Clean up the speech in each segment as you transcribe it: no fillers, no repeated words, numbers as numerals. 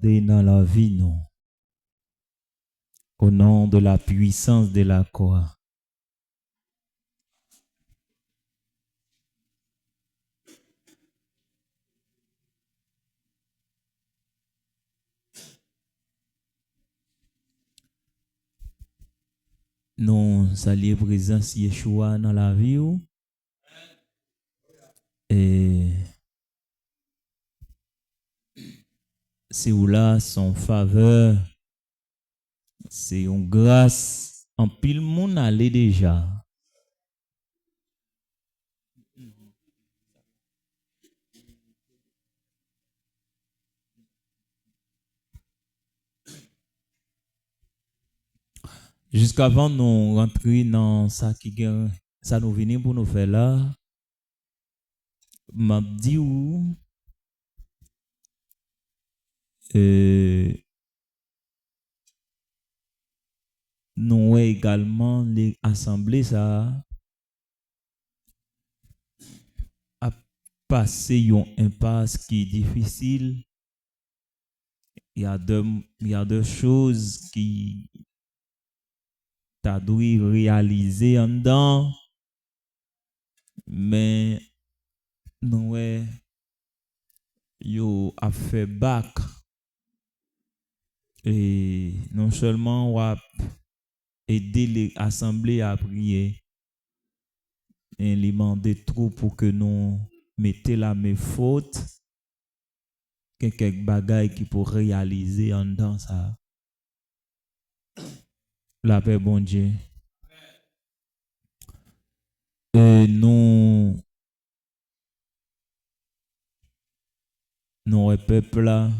accorder dans la vie, nous. Au nom de la puissance de la croix. Nous saluons présence Yeshua dans la vie. Et c'est où là son faveur, c'est une grâce en pile monde allait déjà. Jusqu'avant nous rentrer dans ça qui ça nous venait pour nous faire là, m'a dit où nous également les assemblées ça a passé une impasse qui est difficile. Il y a deux choses qui t'as dû réaliser en dedans, mais nous yo a fait bac et non seulement on a aidé les assemblées à prier et les demander trop pour que nous mettions la même faute, quelques bagailles qui pour réaliser en dedans ça. La paix bon Dieu. Et nous peuple là,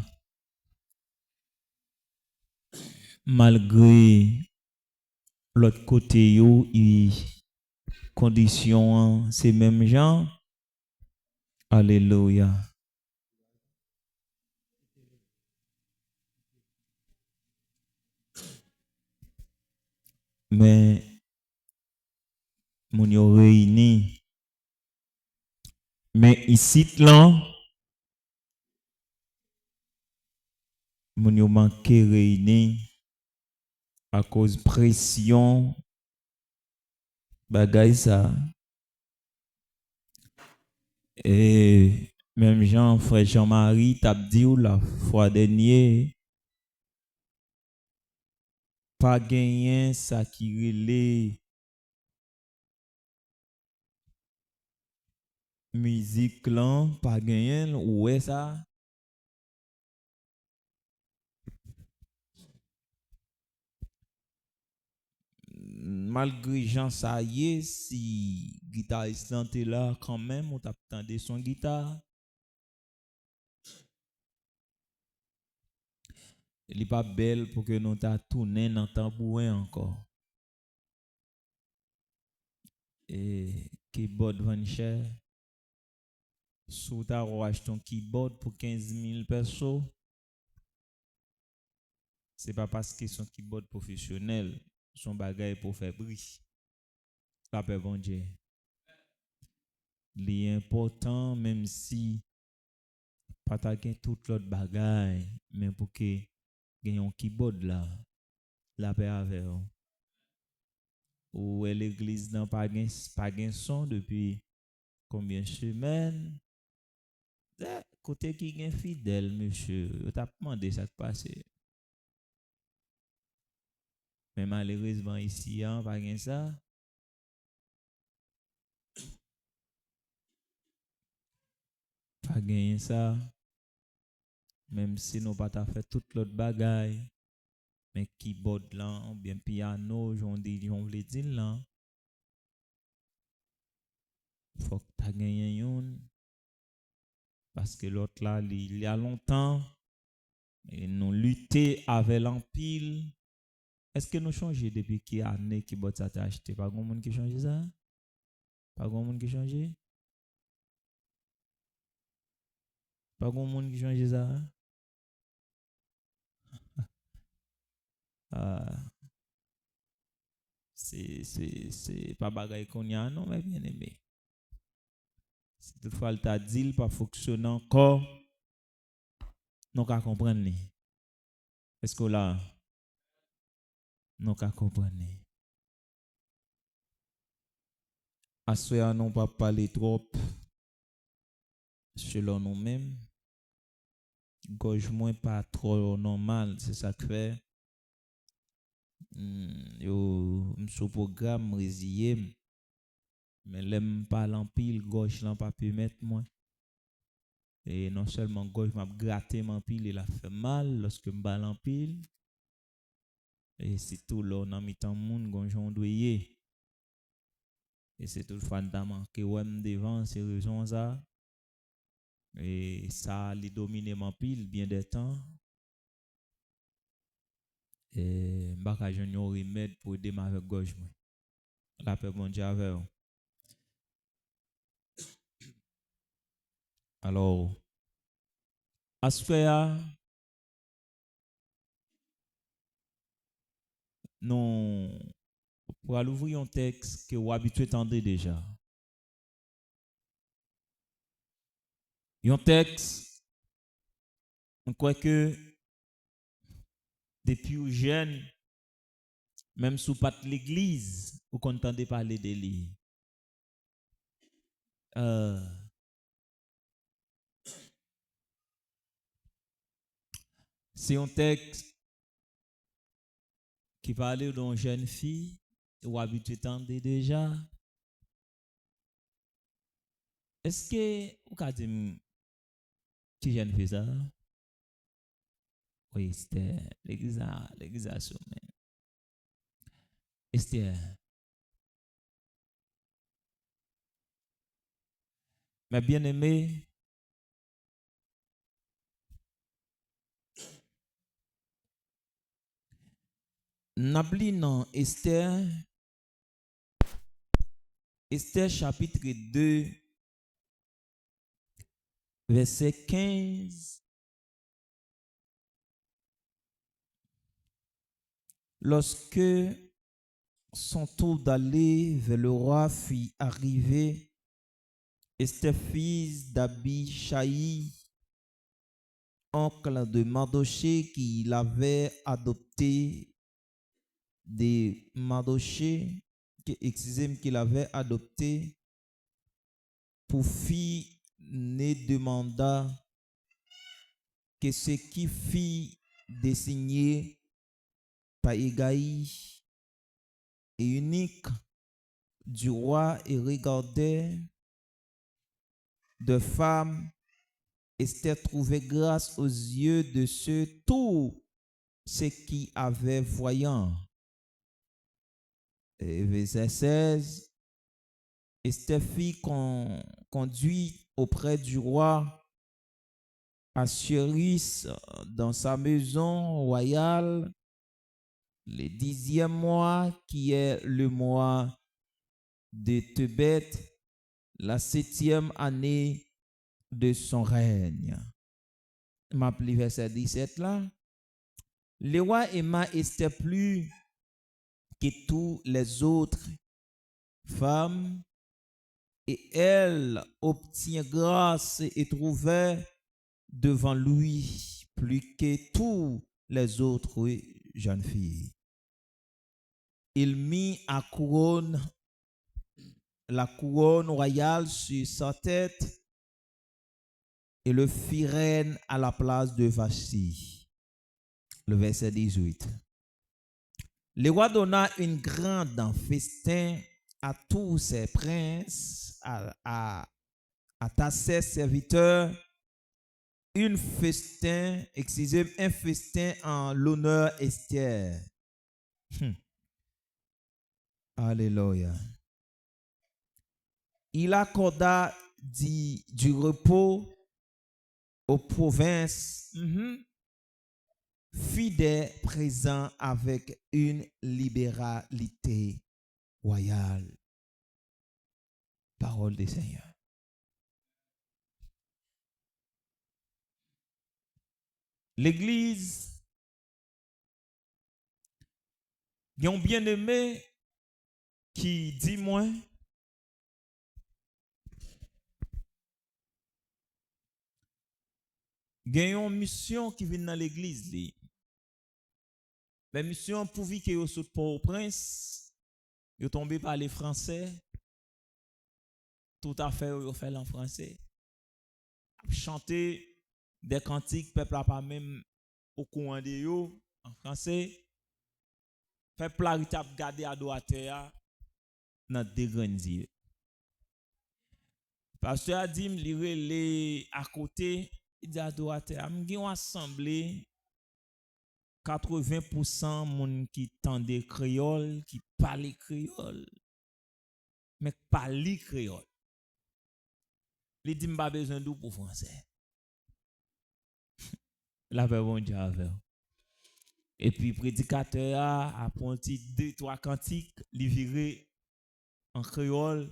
malgré l'autre côté yo, conditions c'est même gens. Alléluia. Mais mon yo réuni. Mais ici là, mon yo manqué réuni à cause pression bagay ça. Et même Jean, frère Jean-Marie, t'a dit la fois dernière, pas gagné ça qui relait musique là, pas gagné, ouais ça. Malgré Jean ça y est, si guitariste est là quand même, on t'attendait son guitare. Elle n'est pas belle pour que nous t'a tourné dans tambourin encore. Et keyboard van cher. Sous ta acheté ton keyboard pour 15 000 pesos. C'est pas parce que son keyboard professionnel, son bagage pour faire bruit. La paix bon Dieu. Il est important, même si pas ta tout l'autre bagage, mais pour que gagne un keyboard là, la paix avec vous. Ou l'église n'a pas gain son depuis combien de semaines? Côté qui est fidèle, monsieur, tu as demandé ça de passer. Mais malheureusement ici, hein, pas gain ça. Pas gagné ça. Même si nous pas fait toute l'autre bagaille. Mais keyboard là, ou bien piano, j'en voulais dire là. Faut que tu gagné une. Parce que l'autre là, il y a longtemps, et nous lutter avec l'empile. Est-ce que nous changé depuis qui année qui bot ça t'a acheté? Pas grand monde qui change ça? Pas grand monde qui change? Pas grand monde qui change ça? C'est pas bagaille qu'on y a, non, mais bien aimé. Si toutefois, le t'a dit, pas fonctionne encore, nous qu'à comprendre. Est-ce que là, nous comprenons? Assoya non pas parler trop selon nous-mêmes. Gauche moins pas trop normal, c'est ça que fait. Yo, ce programme résilié, mais l'aime pas l'empile, gauche l'en pas pu mettre moi. Et non seulement gauche m'a gratté mon pile, il a fait mal lorsque me l'empile. Et c'est tout là, on a mis tant monde gonjon douillet. Et c'est tout fondamentalement que ouais devant ces raisons ça. Et ça les dominer mon pile bien des temps. Et m'baka jeune remède pour aider ma avec gauche moi. La paix bon Dieu avec vous. Alors aspect non pour aller ouvrir un texte que vous habitué tendre déjà. Un texte on croit que depuis ou jeune même sous pas l'église vous entendez parler de lui. C'est un texte qui parlait d'une jeune fille ou habitué tendre déjà. Est-ce que vous avez dit qui jeune fille ça? Oui, c'était l'église à sommet. Esther. Mais bien aimé, n'abli non Esther chapitre 2 verset 15. Lorsque son tour d'aller vers le roi fut arrivé, Esther, fils d'Abishai, oncle de Mardoché, qui l'avait adopté de Mardoché, qu'il avait adopté pour fille, ne demanda que ce qui fit désigner par Égaï et unique du roi et regardait de femmes. Esther trouvait grâce aux yeux de ceux tous ceux qui avaient voyant. Et verset 16, Esther fut conduite auprès du roi Assuérus dans sa maison royale le 10e mois, qui est le mois de Tebet, la 7e année de son règne. M'appelle verset 17 là. Le roi aima Esther plus que tous les autres femmes, et elle obtient grâce et trouvait devant lui plus que tous les autres jeunes filles. Il mit la couronne royale sur sa tête et le fit reine à la place de Vashti. Le verset 18. Le roi donna une grande festin à tous ses princes, à ses serviteurs, un festin en l'honneur Esther. Alléluia. Il accorda du repos aux provinces, fidèles présents avec une libéralité royale. Parole du Seigneur. L'Église, il y a un bien-aimé qui dit moi, il y a une mission qui vient dans l'Église. Mais monsieur, pour vivre que sous Port-au-Prince, vous tombez par les Français, tout à fait, vous fait en français. Chanter des cantiques, peuple pas même au courant de yo, en français. Peuple a gardé adorateur dans des grands yeux. Pasteur a dit, les à côté, il dit adorateur, il a assemblé 80% moun qui tendent créole, qui parlent créole, mais parlent créole. Il dit, pas besoin d'où pour français. La paix bon Dieu avec. Et puis, prédicateur a apprenti 2-3 cantiques, livrés en créole,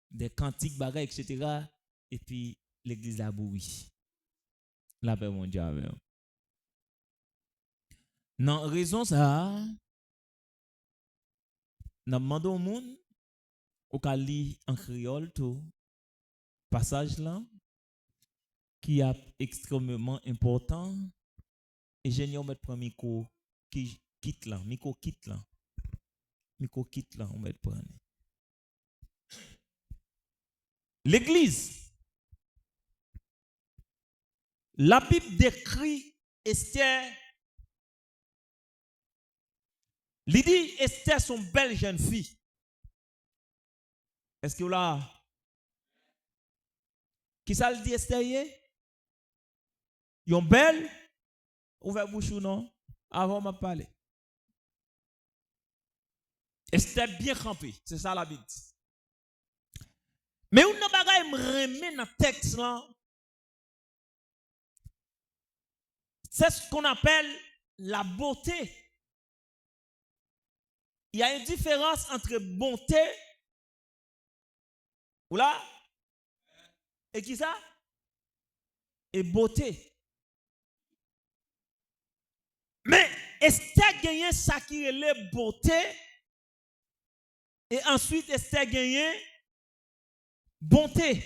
des cantiques, bagages, etc. Et puis, l'église a boui. La paix mon Dieu avec. Non, raison ça, nous demandons au monde, au Cali en créole, tout passage là, qui est extrêmement important. Et j'ai mis mettre premier micro qui quitte là, micro quitte là, on va prendre. L'église, la Bible décrit Esther. Il dit Esther son belle jeune fille. Est-ce que vous là? Qui ça le dit Esther? Yon belle? Ouvert bouche ou non? Avant m'a parlé. Esther bien campée, c'est ça la Bible. Mais on n'a pas me remet dans le texte là. C'est ce qu'on appelle la beauté. Il y a une différence entre bonté ou là et qui ça? Et beauté. Mais Esther gagne ça qui est la beauté et ensuite Esther gagne bonté.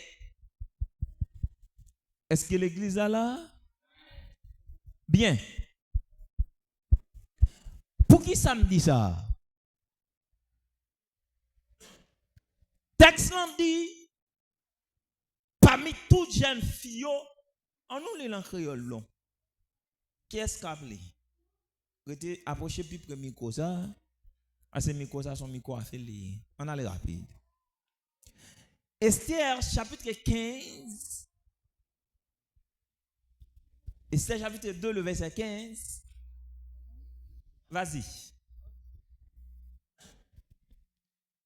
Est-ce que l'église a là? Bien. Pour qui ça me dit ça? Texte dit, parmi toutes jeunes filles, on nous les en créole long. Qui est-ce qu'a appelé? Rete approcher plus près micro ça. À ce micro ça son micro a fait les. On allait rapide. Esther chapitre 15. Esther chapitre 2 le verset 15. Vas-y.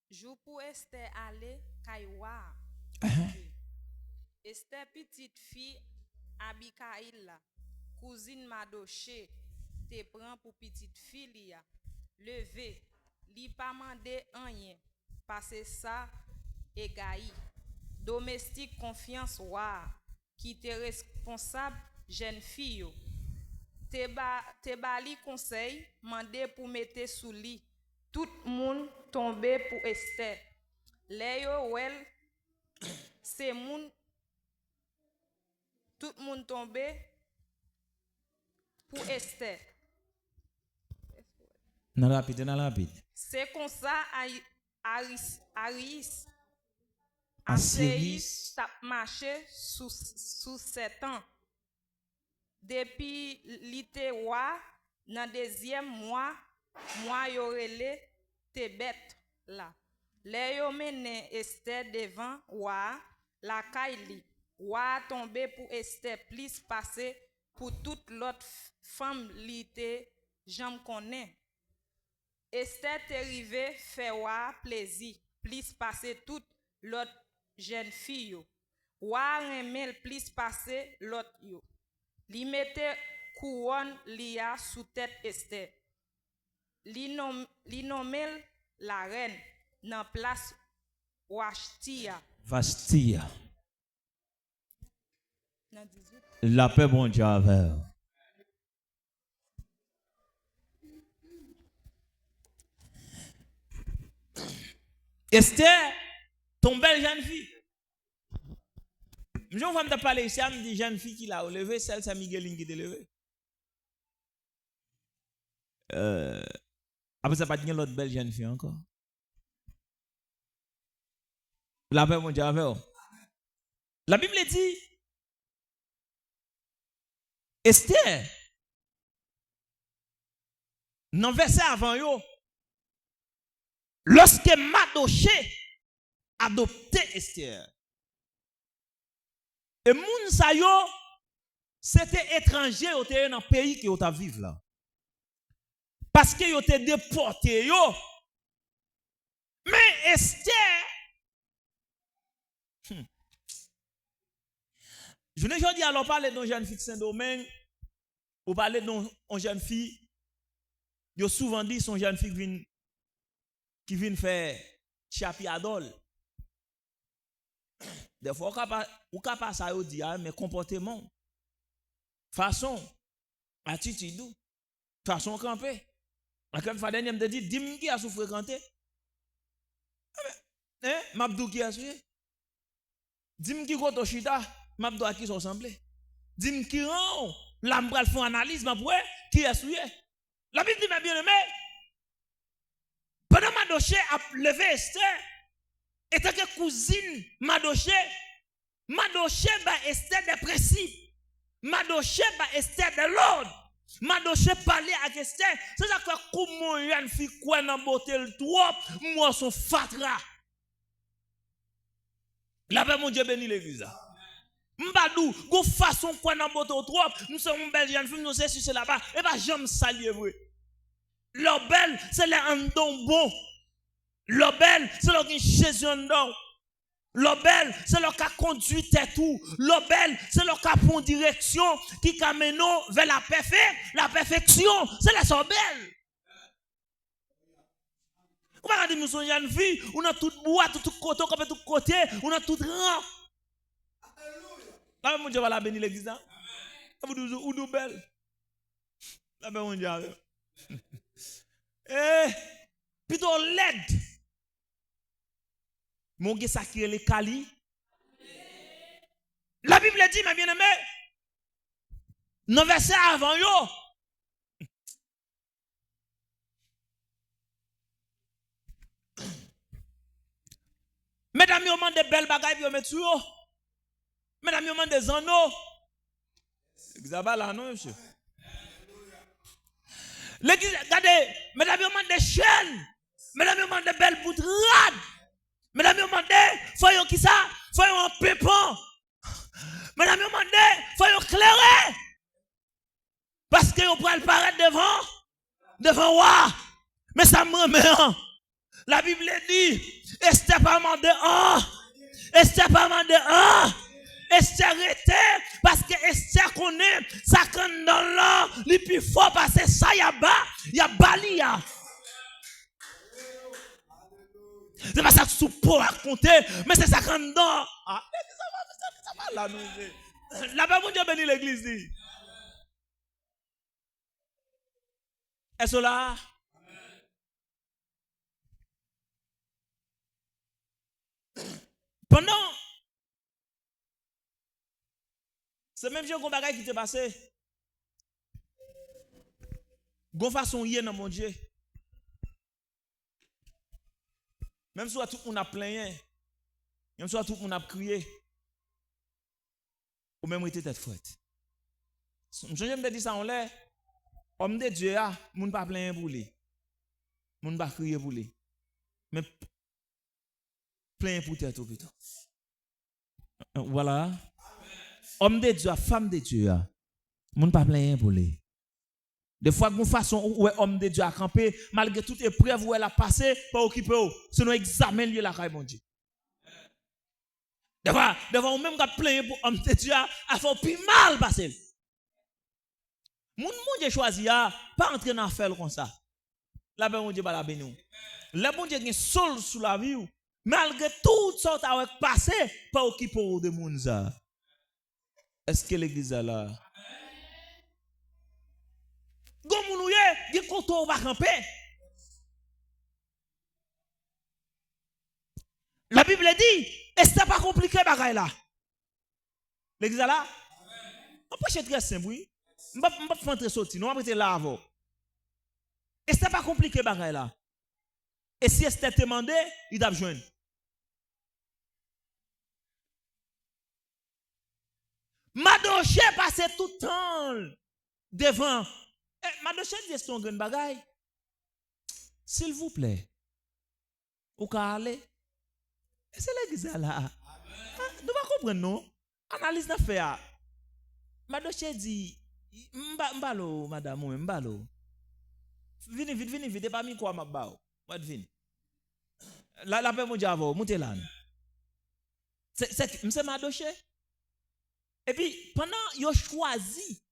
Jou pour Esther aller Kaiwa. Esther petite fille Abikaïla, cousine Madoché, te prend pour petite fille lia. Levé, li pas mandé rien, passer ça égaï. Domestique confiance wa, qui te responsable jeune fille. Te bali conseil, mandé pour mettre sous lit. Tout le monde tombé pour Esther. Léo well, c'est moun. Tout le monde tombé pour Esther. Dans la rapide. C'est comme ça, Aris, Asiris, t'a marché sous 7 ans. Depuis l'été dans deuxième mois yorele te bête là. Les yo mène Esther devant la Kaili. Tombé pour Esther plus passé pour toute l'autre femme l'été j'en connais. Esther te rivé fait plaisir plus passé toute l'autre jeune fille. Remel plus passé l'autre yo. Li mette couronne lia sous tête Esther. Li nommel la reine dans place Vastia. La paix bon Dieu avec. Esther, ton belle jeune fille. Je vais te parler ici, je dis jeune fille qui l'a levé, celle c'est Migueline qui t'a levé. Après ça, pas de l'autre belle jeune fille encore. La paix, mon Dieu, avec vous. La Bible dit, Esther, dans le verset avant yo, lorsque Mardoché adopté Esther, et moun sa yo, c'était étranger, yo était dans le pays qui yo ta vivre là. Parce que yo était déporté yo. Mais Esther, je ne dis alors parler d'une jeune fille de Saint-Domingue, ou parler d'une jeune fille, yo souvent dit son jeune fille qui vient faire chapiadol. Des fois, ou capable ça yo dit mais comportement, façon, attitude, façon camper. Quand fa dernier me dit dim qui a sou fréquenté. Mabdou qui a sué. Dim qui koto chita, mabdou a qui sont semblé. Dim qui rend l'ambral font analyse maboué qui a sué. La Bible dit mes bien-aimés, pendant Mardoché a levé Esther, étant que cousine Mardoché ba Esther des principes. Mardoché ba Esther de l'ordre. Mardoché parlait à Esther. C'est ça que comment une fille quoi dans beauté le trop, moi son fatra. La paix mon Dieu béni l'église. Mbadou, go façon quoi dans beauté trop, nous sommes une belle jeune fille, nous sommes sur là-bas, et pas jamais saluer vrai. Leur belle, c'est les andons bon. Leur belle, c'est leur qui Jésus andon. Leur belle, c'est leur qui conduit tout. Leur belle, c'est leur qui prend direction, qui amène vers la perfection. C'est la so belle. Vous ne pouvez pas dire, nous jeune fille, on a tout bois, tout côté, tout côté, on a tout rang. Là, mon Dieu va la bénir l'église. Vous dites, ou nous belle. Là, mon Dieu. Plutôt l'aide. Mon Dieu, ça qui est les Kali. La Bible dit, mes bien-aimés, dans le verset avant, yo. Mesdames, yo demande des belles bagailles pour mettre sur yo. Mesdames, yo demande des anneaux. Xabal là, non, monsieur. Regardez, mesdames, yo demande des chaînes. Mesdames, yo demande des belles boutrades. Mesdames, yo demande, faut yo qui ça? Faut yo un pépon. Mesdames, yo demande, faut yo clairer. Parce que yo pourrait paraître devant roi. Mais ça me remet. La Bible dit, Esther pas mandé Esther pas mandé Esther était parce que Esther connaît ça quand dans l'an, les plus fort parce que ça y a balia. C'est pas ça que sous pour raconter, mais c'est ça quand dans. Ça va là nous. Là-bas mon Dieu bénit l'église dit. Est-ce là? Pendant ce même jour qu'on bagaille qui t'est passé, gon façon yé dans mon Dieu. Même si tout le monde a plaigné, même si tout le monde a crié, ou même était tête fouette. Je me dis ça en l'air, homme de Dieu a, moun pas plaigner pour lui, moun pas crier pour lui, mais plein pour tête au plutôt. Voilà. Homme de Dieu, femme de Dieu, moun pas plein pour lui. Des fois, de façon où homme de Dieu a campé, malgré toute épreuve où elle a passé, pas occupé, c'est nous examen lié la caille, mon Dieu. Des fois, on même a plein pour homme de Dieu, a fait plus mal passer. Mon Dieu choisi, pas entrer dans l'affaire comme ça. La ben mon Dieu va la bénir. Le bon Dieu qui est seul sous la vie, malgré toutes sortes avec passé, pas occupé de monde. Est-ce que l'église est là? Gomounouye, il koto va camper. La Bible dit, et c'est pas compliqué bagaille là. L'église est là? On peut être très simple, oui. On va pas faire sortir, non, on va être là avant. Et c'est pas compliqué bagaille là. Et si Esther te demandé, il t'a besoin. Mardoché passait tout le temps devant. Mardoché dit c'est un grand bagaille. S'il vous plaît. Ou ka aller. C'est l'église là. Nous va comprendre non. Analyse n'a fait. Mardoché dit m'balo madame m'balo. Vini vite pas mi quoi m'a bao. Moi vini. La paix mon diable, montez là. C'est Mardoché. Et puis pendant yo choisi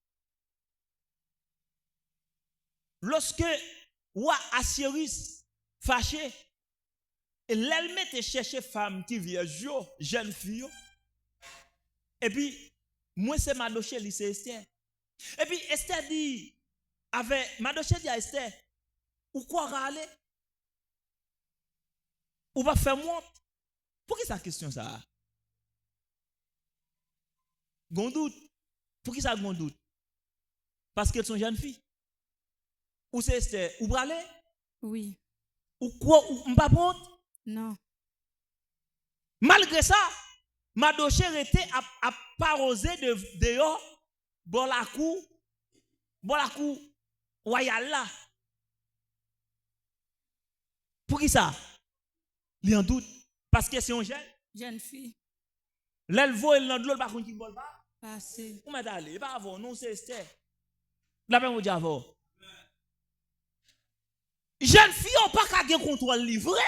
lorsque roi Assyris fâché et l'elle mette chercher femme qui vierge jeune fille et puis moi c'est Mardoché lycée Esther et puis Esther dit avec Mardoché dit à Esther ou quoi râler ou pas faire monte pour qui ça question ça gondoute pour qui ça gondoute parce qu'elles sont jeunes filles ou c'est Esther ou râler Oui. ou quoi ou pas monte Non. malgré ça Mardoché était à paroser de dehors bon la cour royale là pour qui ça il en doute parce que c'est un Jeune fille. l'elvo et l'endlo par contre qui vole pas Passé. où m'est allé pas avant non c'est Esther la même au diable jeune fille on pas qu'à gagner contrôle livré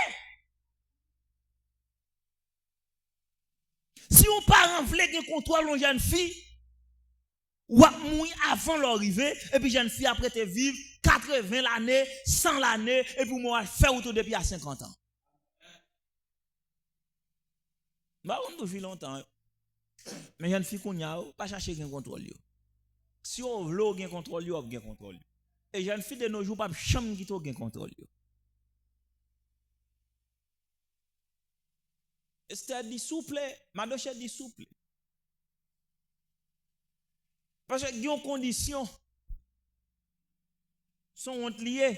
si on parent veut gagner contrôle on jeune fille ou mourir avant l'arrivée et puis jeune fille après te vivre 80 l'année 100 l'année et puis moi faire autour depuis à 50 ans bah on peut vivre longtemps mais jeune fille qu'on y a pas chercher gain contrôle si on veut gain contrôle on gain contrôle et jeune fille de nos jours pas chambre qui to gain contrôle Esther dit souple Mardoché dit souple parce que des conditions sont liées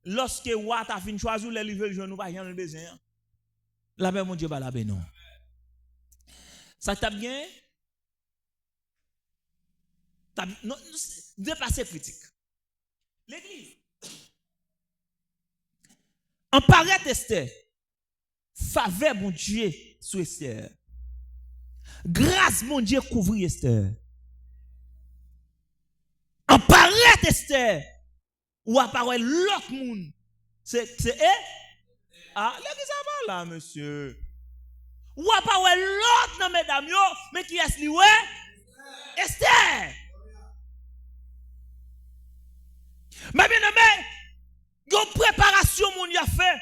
lorsque roi t'a fin choisir les livrer jeune nous pas rien besoin la paix mon Dieu pas la paix non ça t'a bien t'as non dépasser critique l'église en paraît Esther faveur mon Dieu sur Esther grâce mon Dieu couvrir Esther en paraît Esther ou apparaît l'autre monde c'est l'église ça va là monsieur ou apparaît l'autre non mesdames yo mais qui est-ce lui Esther mais bien aimé une préparation mon y a fait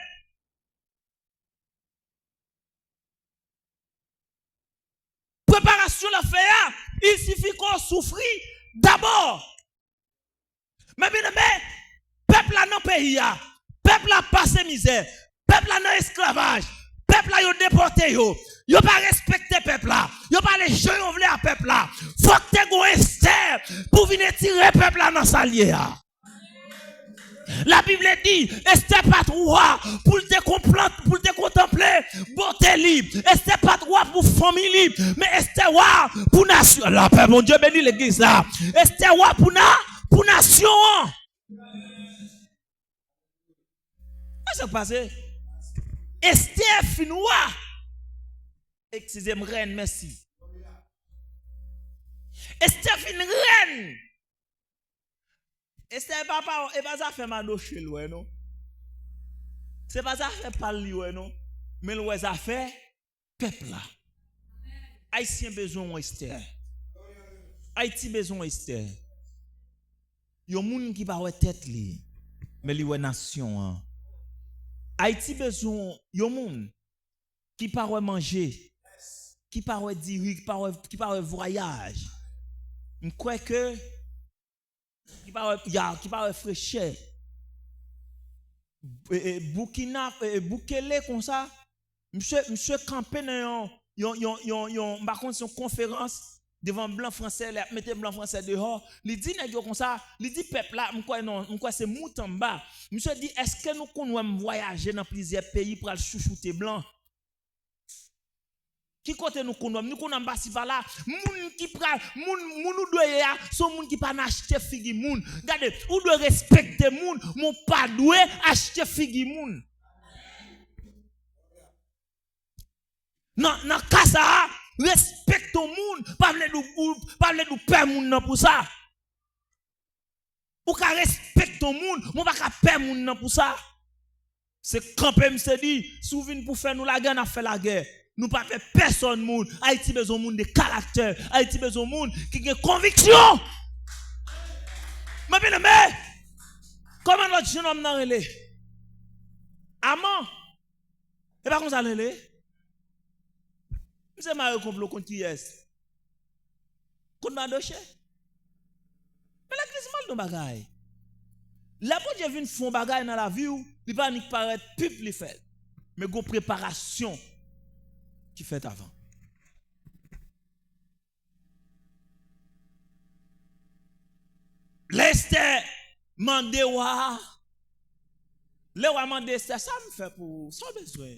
préparation la fait il suffit qu'on souffre d'abord mais bien aimé peuple là dans pays peuple là passé misère peuple là dans esclavage peuple là yo déporté yo pas respecté peuple là yo pas les gens yo vle à peuple là faut que tu go Esther pour venir tirer peuple là dans salier la Bible dit Esther pas roi pour te comprendre pour te contempler beauté libre Esther pas roi pour famille mais Esther roi pour nation la paix mon Dieu bénit l'église là Esther roi pour nation qu'est-ce qui s'est passé Esther fin roi excusez-moi reine merci Esther fin reine Esther papa et pas ça fait Mardoché non c'est pas ça fait parler non mais le ça fait peuple là haïtien besoin Esther Haïti besoin Esther yo moun qui pas tête li mais li nation Haïti besoin yo moun qui pas manger qui pas diri qui pas voyage je crois que qui pas fraîcheur Burkina Bukele comme ça monsieur campé dans yon par contre son conférence devant blanc français, mettez blanc français dehors. Il dit nèg comme ça, il dit peuple là, m'kwa c'est mout en bas. Monsieur dit est-ce que nous connaissons voyager dans plusieurs pays pour aller chouchouter blanc? Qui côté nous connaissons basi par là, moun qui pral, moun nous doyer, son moun qui pas acheter figi moun. Regardez, ou doit respecter moun, mon pas doit acheter figi moun. Non cas ça, respecte ton monde, pas nous perdre moun pour ça. Ou ka respecte ton monde, mon pas ka perdre moun pour ça. C'est camper me dit, souvin pour faire nous la guerre, n'a fait la guerre. Nous pas faire personne monde. Haïti besoin monde de caractère, Haïti besoin monde qui a conviction. Mais bien aimé, comment notre jeune homme n'a relé? Amant. Et pas comme ça relé. C'est ma complot contre qui est. Contre Madoché. Mais l'église mal de bagaille. La bon Dieu vient font bagaille dans la vie où il pas ni paraître pip li fait. Mais go préparation qui fait avant. L'Esther mande wa. Le wa mande Esther ça me fait pour sans besoin.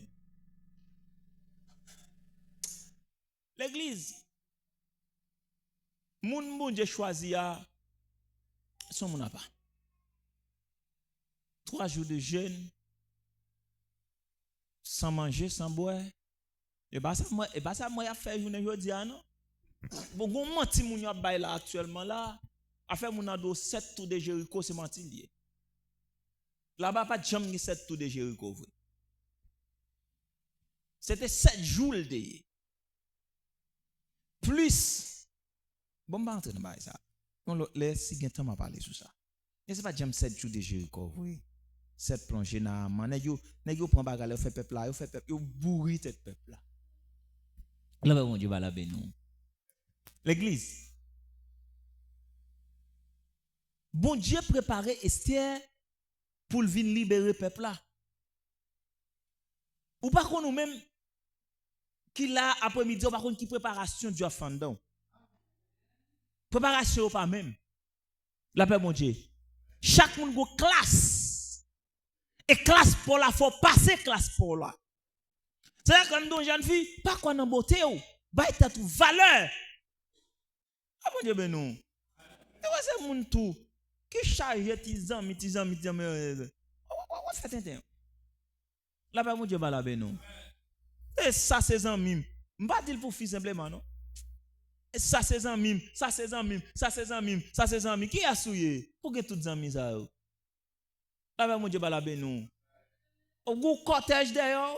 L'église, moun bon Dieu choisi a son moun a pas. 3 jours de jeûne, sans manger, sans boire. Et bah ça moi a fait journée jodi non. Bon gon menti moun a bay là actuellement là, a fait moun a do 7 tours de Jéricho c'est menti lié. Là-bas pas jam ni 7 tours de Jéricho vrai. C'était 7 jours de plus bon pas entrer dans ça on les si gen temps m'a parler sur ça et c'est pas j'aime 7 jours de Jéricho oui 7 plongées dans nèg yo prend bagarre fait peuple là yo bourri tête peuple là là bon Dieu va la bénir l'église bon Dieu préparer Esther pour venir libérer peuple là ou pas qu'on nous même qui là après-midi par contre qui préparation du fondant préparation pas même la paix mon Dieu chaque monde go classe et classe pour la faut passer classe pour là c'est comme une jeune fille pas quoi dans beauté ou bail ta tout valeur ah mon Dieu ben non et c'est mon tout qui charge tes amis on fait un la paix mon Dieu va la ben non. Et ça c'est un mime. M'pas dire pour fils simplement non. Et ça c'est un mime, ça c'est un mime, ça c'est un mime, ça c'est un mime. Qui a souillé? Pour que toutes amis ça. Là ben mon Dieu ba la ben nous. Au goût cortège d'ailleurs.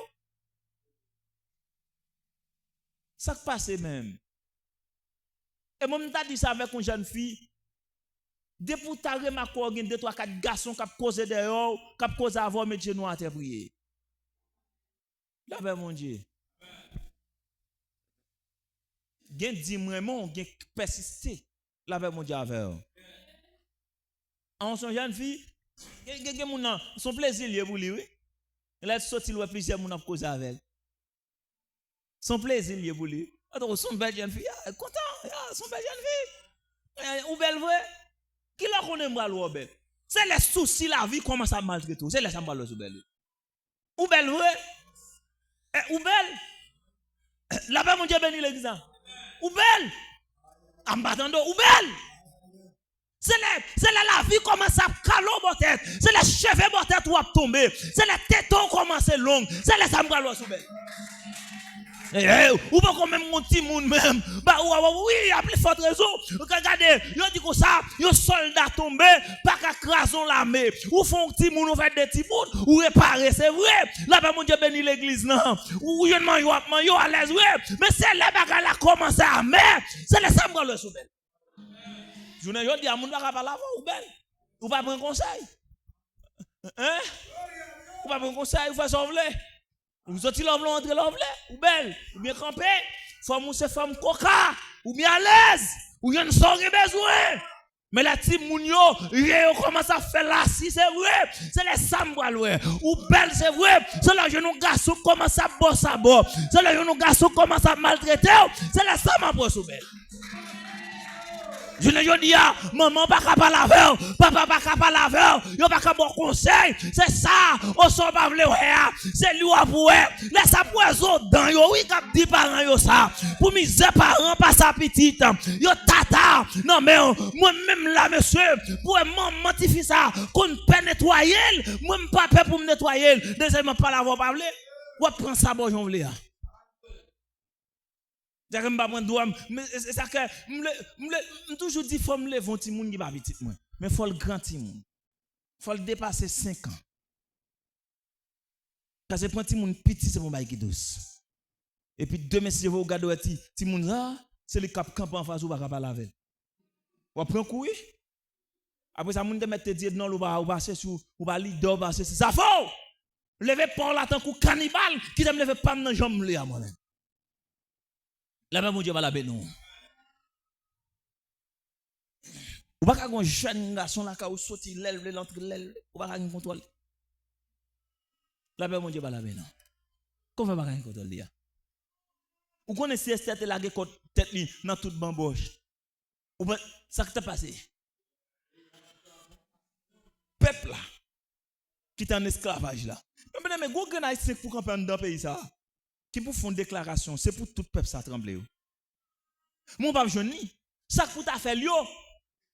Ça passe même. Et moi m'ta dit ça avec une jeune fille. Depuis ta remarque ou gen 2 3 4 garçons qui causer d'ailleurs, qui cause avant mettre genou à terre prier. Là ben mon Dieu. Gen di vraiment gen persister. Là ben mon Dieu avec. En son jeune fille, gen moun son plaisir lié pour lui oui. Elle a sorti le plusieurs moun a cause avec. Son plaisir lié pour lui. Alors son belle jeune fille, content, son belle jeune fille. Ou belle vrai. Qui la connaît mal ou belle? C'est les soucis la vie commence à maltraiter. C'est les sambalo sou belle. Ou belle vrai? Ou belle? Là-bas, mon Dieu béni l'église. Ou belle? En battant ou belle? C'est la vie commence à calo mon tête. C'est les cheveux mon tête ou à tomber. C'est les tétons commence à long. C'est les sambalo sou belle. Ou pas quand même mon petit monde même. Bah oui, il y a plus forte raison. Regardez, yo dit comme ça, yo soldat tombé, pas qu'à craser l'armée. Ou font petit monde, ou fait des petits monde, ou réparer, c'est vrai. Là-bas mon Dieu béni l'église non. Ou yo yo à l'aise ouais. Mais c'est là bagarre la commence à mer. C'est les sambres le soubel. Je ne dis à mon pas parler ou belle. Ou pas prendre conseil. Hein? Ou pas prendre conseil, ou faire sauver. Ou sorti l'envle entre l'envle, ou belle, ou bien campé, femme ou c'est femme coca, ou bien à l'aise, ou y'en sont besoin. Mais la team mounio, yo commence à faire là, si c'est vrai, c'est les sambres ouais. Ou belle c'est vrai, c'est là jeune garçon commence à bosser à bord, c'est là jeune garçon commence à maltraiter, c'est les sambres à bosser belle. Je ne dis pas, maman pas capable avec, papa pas capable avec, yo pas capable conseil. C'est ça, on s'en pas vle c'est lui à pour laisse ça poison dans yo oui cap dit parents yo ça. Pour misère parents pas sa petite. Yo tata. Non mais moi même là monsieur, pour maman ti fi ça, qu'on peut nettoyer, moi pas peur pour me nettoyer. Deuxièmement pas l'avoir parlé. Ou prend ça bon j'en vle. Je ne pas prendre mais c'est ça que je toujours dit faut me lever un petit monde qui pas petit moi mais faut le grand petit monde faut le dépasser 5 ans parce que prend petit monde petit c'est mon bail qui douce et puis demain si je vous regarder petit monde là c'est le cap camp en face ou pas parler avec ou prend courir après ça monde de mettre dire non ou pas passer sur ou pas leader passer ça faux lever pour là tant coup cannibale qui t'aime lever pas dans jambe là moi la même mon Dieu va la bénir. Ou pas qu'un jeune garçon là qui a sorti l'aile, l'entre l'aile, ou pas qu'un contrôle. La même mon Dieu va la bénir. Comment va qu'un contrôle là? Ou connaissez cette tête là qui tête li dans toute bamboche. Ou pas ça qui t'a passé? Peuple là qui est en esclavage là. Mais gros grand haïtien pour camper dans pays ça. Qui pour font déclaration, c'est pour tout peuple ça trembler. Mon papa Johnny, ça pour ta faire yo,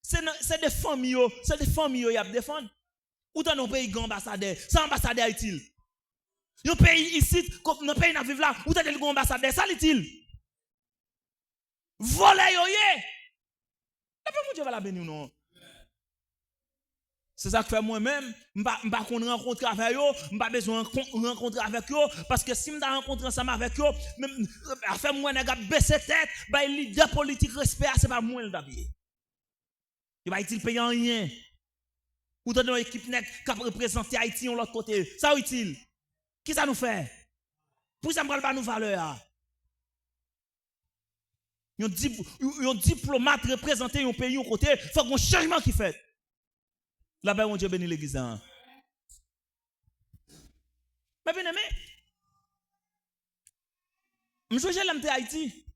c'est des familles y a défendre. Ou dans nos pays ambassadeur, c'est ambassadeur est-il? Yo pays ici, comme nos pays n'a vivre là, ou t'as des ambassadeur, ça l'est-il? Voler yo yé. Et puis mon Dieu va la bénir non. C'est ça que fait moi-même, m'pa qu'on rencontre avec eux, m'pa besoin rencontrer avec eux parce que si m'ta rencontre ensemble avec eux, affaire moi n'a baisser tête, ba leader politique respect c'est pas moi le d'habiller. Il va il payer rien. Ou dans une équipe net qui représente Haïti de l'autre côté. Ça utile. Qui ça nous fait? Pour ça me pas nous valeur. Un diplomate représenter un pays au côté, faut qu'on changement qui fait. Là-bas, mon Dieu bénit l'église. Mais bien aimé, je suis allé à Haïti.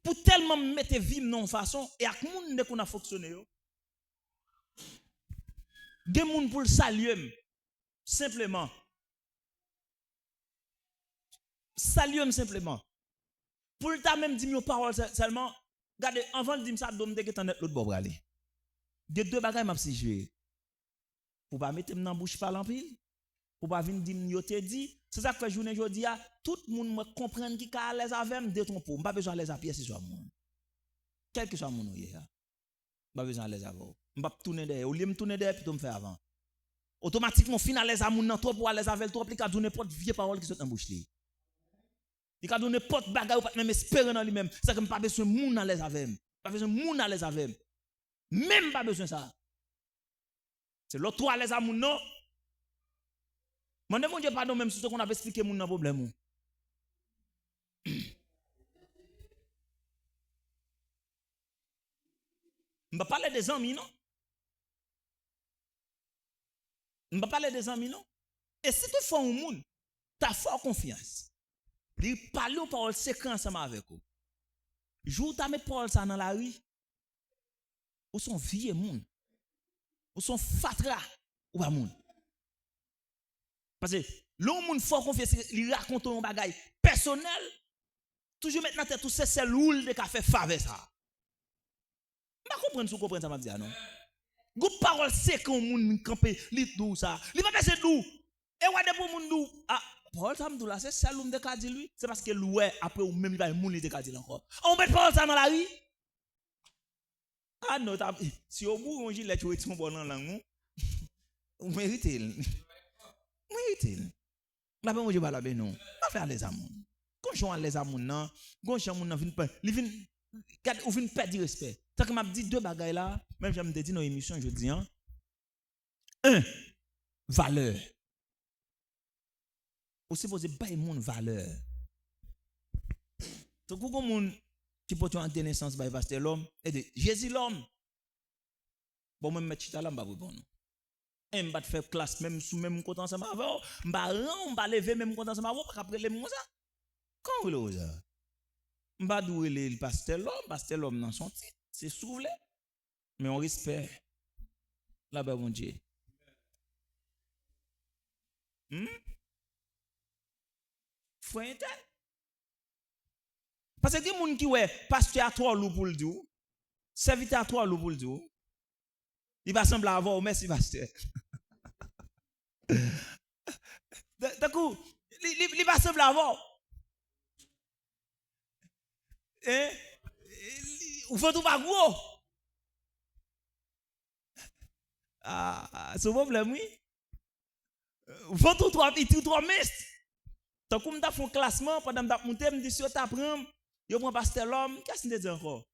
Pour tellement mettre vie dans façon, et à monde qu'on a fonctionné. Des gens pour le saluer, simplement. Saluer simplement. Pour le temps même dire une parole seulement. Regardez, avant de dire ça, je vais t'en être l'autre bord. De deux bagages, je vais jouer. Pour ne pas mettre dans la bouche par l'empile. Pour ne pas venir dire, yo te dit. C'est ça que fait journée aujourd'hui, tout le monde me comprend qui est à l'aise avec moi, de ton pot. Je n'ai pas besoin de l'aise à pied si je suis moi. Quel que soit mon nom, je n'ai pas besoin de l'aise à vous. Je ne vais pas tourner derrière. Au lieu de tourner derrière, puis de me faire avant. Automatiquement, fin à l'aise à mon nom, trop pour à l'aise avec toi, puis il y a n'importe vieille parole qui sont dans la bouche. Il y a n'importe bagaille ou pas même espérer dans lui-même. C'est que je n'ai pas besoin de moun à l'aise avec moi. Pas besoin de moun à l'aise avec moi. Même pas besoin de ça. C'est l'autre toi à l'aise à mon nom. Mon Dieu, pardon, même si ce qu'on a expliqué mon problème. Je ne vais pas parler des amis, non? Je ne vais pas parler des amis, non? Et si tu fais un monde, tu as fort confiance. Il parle aux paroles séquentes ensemble avec vous. Joue ta mes paroles ça dans la rue. Ou sont vieux monde. Ou sont fatra ou pas monde. Parce que l'homme monde fort confiance, il raconte un bagage personnel. Toujours maintenant tête tout c'est l'oul de café faveur ça. Pas comprendre si vous comprenez ça m'a dit non. Go parole séquent monde camper li dou ça. Li pas passer dou. Et ouais de pour monde dou. Ah Paul Samdou là, c'est celle où me dit lui, c'est parce que lui après ou même il va moun li dit encore. On met Paul ça dans la rue. Ah non, si au bout on gilet tu es son bon dans langue. Vous méritez. Méritez. Là ben moi je va la ben non. Pas faire les amours. Quand je les amours non, quand je mon vinn pas, il vinn ou vinn perdre respect. Ça que m'a dit deux bagailles là, même j'aime te dire dans émission je dis hein. 1 valeur. Aussi supposé bailler mon valeur. Donc beaucoup monde qui porte en naissance by pasteur l'homme et Jésus l'homme. Bon même mettre chita là m'pa bon. Et m'pa faire classe même sous même content ensemble avec m'pa lever même content ensemble avec pas après les ça. Quand vous le ça. m'pa doué le pasteur l'homme dans son titre, c'est soulevé. Mais on respecte la bon Dieu. Frère, parce que les gens qui ouais pasteur à toi ou pour le dire, serviteur à toi ou pour le dire, il va sembler avoir merci pasteur. D'accord, il va sembler avoir. Ou faut tout pas gros. Ce problème oui. Ou faut tout trois petits trois mestres. Tant qu'on t'a fait un classement pendant que monter me dit si tu apprends, yo prend pasteur l'homme, qu'est-ce que tu dis encore?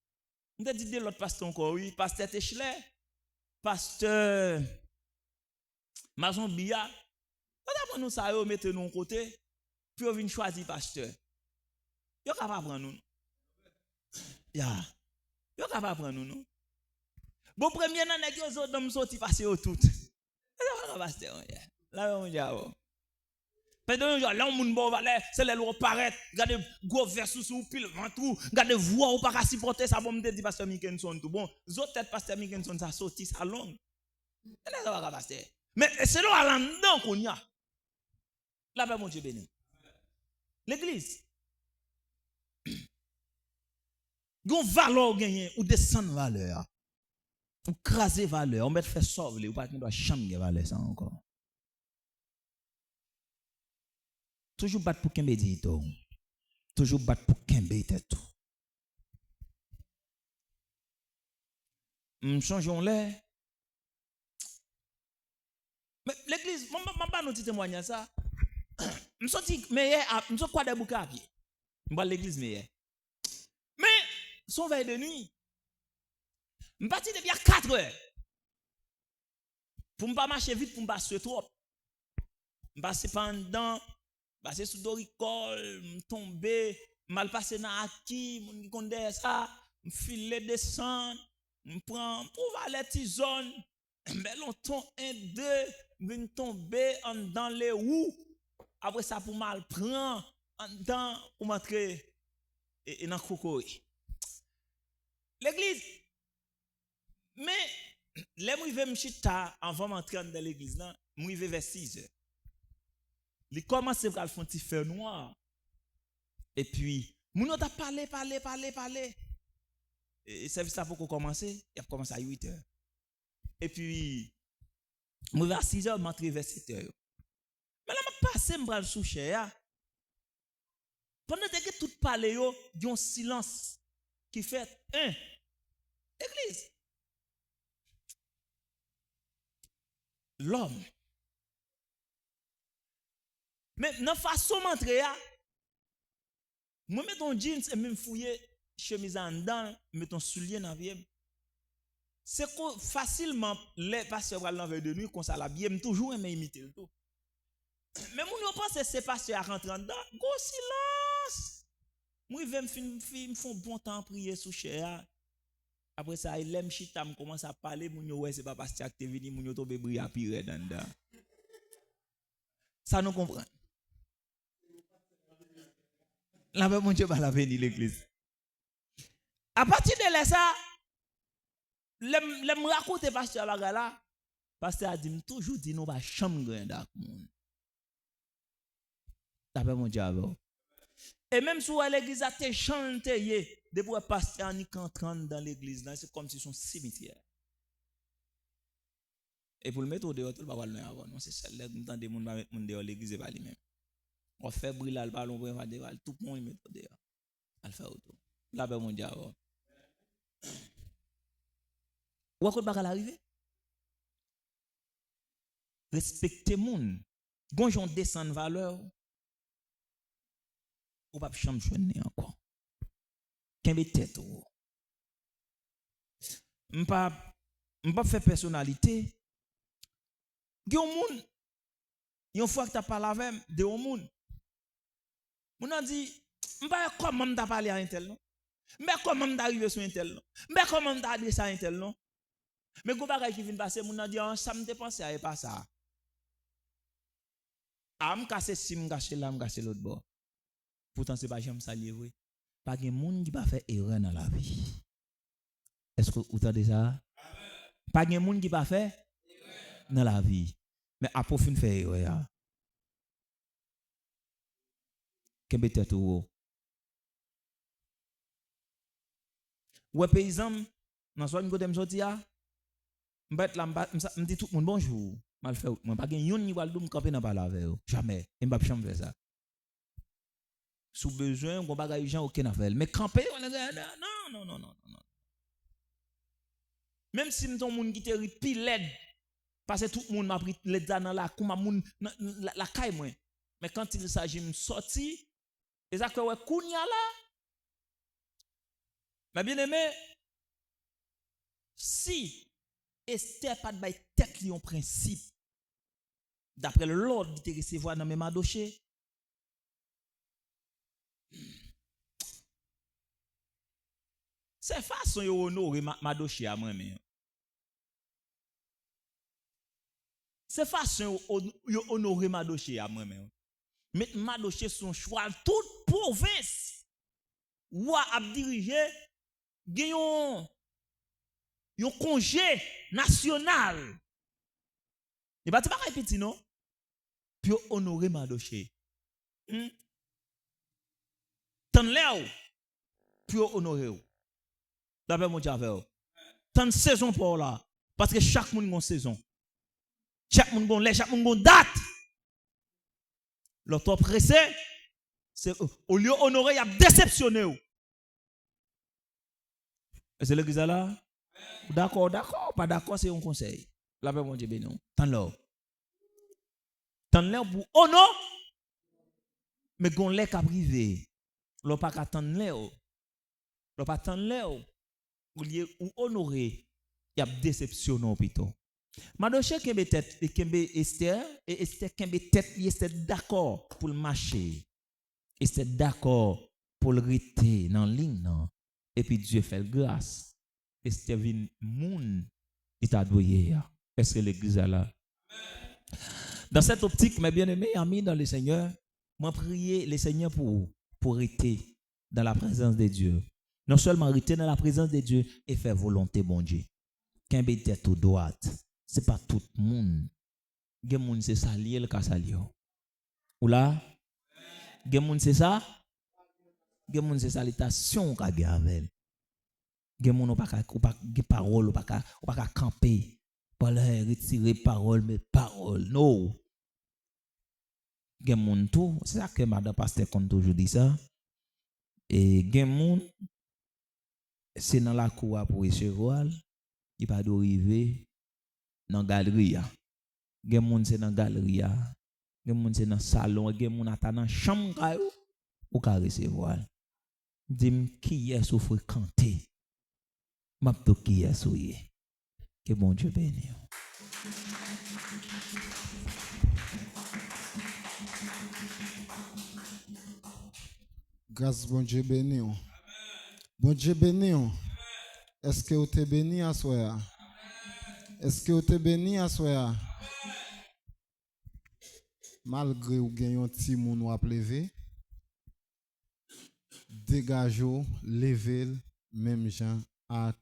On t'a dit de l'autre pasteur encore oui, pasteur Techler, pasteur Mason Bia. On nous ça yo mettre nous côté, puis on vient choisir pasteur. Yo capable prendre nous. Ya. Yo capable prendre nous non. Bon premier nan nèg yo autres dame sorti passer au tout. Pasteur là on dit pendant là on moun bon valet, c'est les lois paraître, regardez gros versus sous pile ventrou, regardez voix ou pas supporter ça bon me dit pasteur Mickenson tout bon. Autres tête pasteur Mickenson ça sorti ça long. Ça va pasteur. Mais c'est là là dedans qu'on y a. La paix mon Dieu béni. L'église gon valeur gagner ou descendre valeur. Ou craser valeur, on met faire sauver ou pas qu'on doit changer valeur ça encore. Toujours battre pour qu'un bédit tout. Toujours battre pour qu'un bédit tout. Changeons les. Mais l'église, je pas nous témoigner ça. Je sorti meilleur, je quoi des bouquets à pied. Je vais l'église meilleur. Mais son veille de nuit. Je parti depuis 4 heures. Pour ne pas marcher vite, pour ne pas se trop. Je passe pendant, passer sous doricole, tomber, mal passer dans acquis, mon condé ça, filer descendre, me prend pour aller tison, mais longtemps 1 2, vinn tomber en dans les roues. Après ça pour mal prendre en dans pour m'entrer et dans coco. L'église mais les m'rivé m'chita avant m'entrer dans l'église là, m'rivé vers 6 heures. Il commence à faire un petit feu noir. Et puis, moun a parlé. Et service ça pour commencer, il a commencé à 8 heures. Et puis, moi vers 6 heures, m'entrer vers 7 heures. Mais là, m'a passé m'bral sous cher. Pendant que tout parle yo, il y a un silence qui fait église. L'homme. Mais dans la façon d'entrer, moi mets ton jeans et même fouiller chemise en dedans, mets ton soulier dans vie. C'est que facilement les pasteurs vont l'envers de nuit comme ça la bien toujours aimer imiter le tout. Mais moun yo pense c'est pasteur à rentrer dedans, gros silence. Moi me font bon temps prier sous cher. Après ça il aime chita me commence à parler moun yo ouais c'est pas pasteur qui venu moun yo tomber briller à pire dedans. Ça nous comprend. La paix mon Dieu va la bénir l'église. À partir de là ça, me raconter pasteur bagarre là, pasteur a dit toujours dit nous pas chambre grand monde. La paix mon Dieu avant. Et même si l'église a été chanté, depuis le pasteur ni entrant dans l'église là, c'est comme si son cimetière. Et pour le mettre au dehors, tout le pas le avant, non c'est celle-là nous entendez monde mettre monde dehors l'église pas lui même. On fait brûler le ballon pour dehors, tout le monde met au dehors. Elle fait autour. La paix mon Dieu avant. Ou à quoi bagarre arriver? Respectez moun. Gonjon descend valeur. Ou pas chambre joindre encore. Qu'est tête ou. M'pas faire personnalité. Yon moun. Yon fois que tu parlé avec de yon moun. Moun a dit m'pas comment t'a parlé à un tel non. Mais comment d'arriver sur un tel non. Mais comment d'adresser à un tel non. Mais go bagay qui vient passer moun a dit ça me dépenser à pas ça. Am casser sim casser là me casser l'autre bord. Pourtant c'est pas jamais ça lié. pas de monde qui va faire erreur dans la vie. Est-ce que vous entendez ça? Pas de monde qui va faire dans la vie. Mais à profond faire erreur. Qu'est-ce que tu as? Ouais, paysan, dans son côté, je dis, je dis tout le monde bonjour. Mal fait, moi, pas de yon ni wal doum camper dans pas la veille. Jamais. Et m'a jamais fait ça. Sous besoin, on bagay gens aucun affaire. Mais camper, non. Même si nous monde qui te ri l'aide, parce que tout le monde m'a pris l'aide dans la cour, la caille moi. Mais quand il s'agit de sortir, et ça que ouais kounya là. Mais bien aimé, si Esther pas de bail tête li en principe d'après l'ordre qui te recevoir dans mes madoché, c'est façon yo honorer madoché à moi même. C'est façon yo honorer madoché à moi même. Mais madoché son choix toute province ou a diriger gayon yon congé national. Et pas petit non. Puis honorer madoché. Tant là puis honorer. D'après mon Dieu tant saison pour là parce que chaque monde a une saison. Chaque monde a chaque monde a une date. Le temps pressé c'est au lieu honorer il a déceptionné. C'est l'église là? D'accord, pas d'accord, c'est un conseil. La paix, mon Dieu, béni. Tant là pour honor, mais qu'on l'est qu'à privé. L'on pas qu'à tant là. L'on pas tant là. Ou lieu ou honorer, il y a déception plutôt. Madoché kembe tête et kembe Esther et Esther kembe tête, il était d'accord pour le marcher. Il était d'accord pour le rester dans ligne non. Et puis Dieu fait grâce. Esther vient moun il t'a doué. Est-ce que l'église est là? Dans cette optique, mes bien-aimés amis dans le Seigneur, moi prier le Seigneur pour rester dans la présence de Dieu. Non seulement rester dans la présence de Dieu et faire volonté bon Dieu. Qu'un tête tout droite, c'est pas tout le monde. Gen moun c'est ça lié le cas salio. Ou là, gen moun c'est ça. Gen moun c'est salutation qu'a gen avec. Gen moun pas parole, pas camper. Pas retirer parole mais parole. Non. Gen moun tout, c'est ça que madame pasteur compte toujours dit ça. Et gen moun c'est dans la cour pour recevoir, il pas d'arriver dans galerie. Gen moun c'est dans galerie. Gen moun c'est dans salon, gen moun ata dans chambre ou ka recevoir. Dim qui est sou fréquenter. M'a to qui est sou yé. Que bon Dieu bénisse. Grâce bon Dieu béni. Bon Dieu béni. Est-ce que vous êtes béni à soi? Est-ce que vous êtes béni à soi? Malgré ou gagnez un petit moun ou lever, dégagez, levez, même gens avec